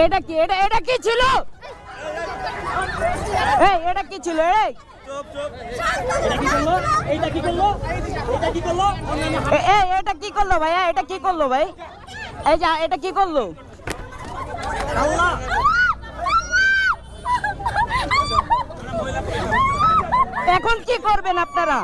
এটা কি এটা কি ছিল? এই এটা কি ছিল? এই এটা কি করলো ভাইয়া? এটা কি করলো ভাই? এই যে এটা কি করলো? এখন কি করবেন আপনারা?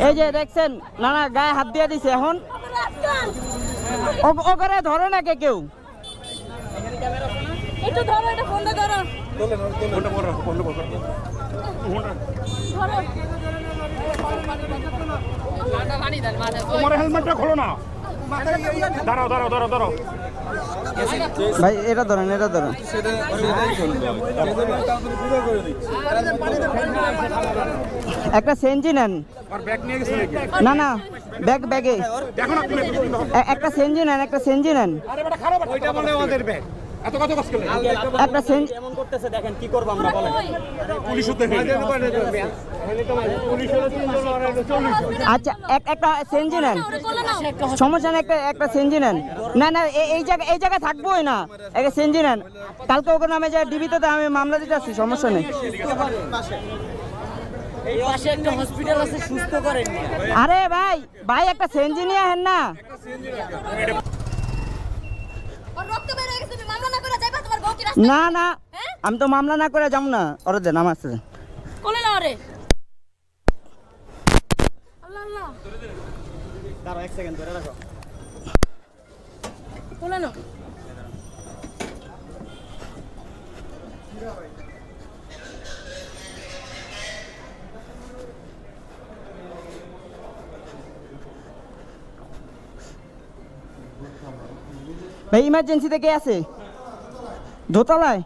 এই যে দেখছেন নানা গায়ে হাত দিয়ে দিছে। এখন ওখানে ধরে না কেউ? একটু ধরো, এটা ফোনটা ধরো। তোমার হেলমেটটা খোলো না। দাঁড়াও। ভাই এটা ধরেন। একটা সেঞ্জি নেন। না ব্যাগে একটা সেঞ্জি নেন। একটা সেঞ্জি নেন। আচ্ছা একটা সেঞ্জি নেন, সমস্যা নেই। একটা সেঞ্জি নেন। না এই জায়গায় থাকবোই না। একটা সেঞ্জি নেন। কালকে ওকে নামে যায় ডিবিতে, আমি মামলা দিতে আসছি, সমস্যা নেই। আরে ভাই একটা সেঞ্জি নিয়ে আহেন না। না আমি তো মামলা না করে যাবো না। ওরে দেন আমার সাথে কোলে না রে। আল্লাহ দাঁড়াও, এক সেকেন্ড ধরে রাখো। কোলে না। ভাই ইমার্জেন্সিতে কে আছে দোতলায়?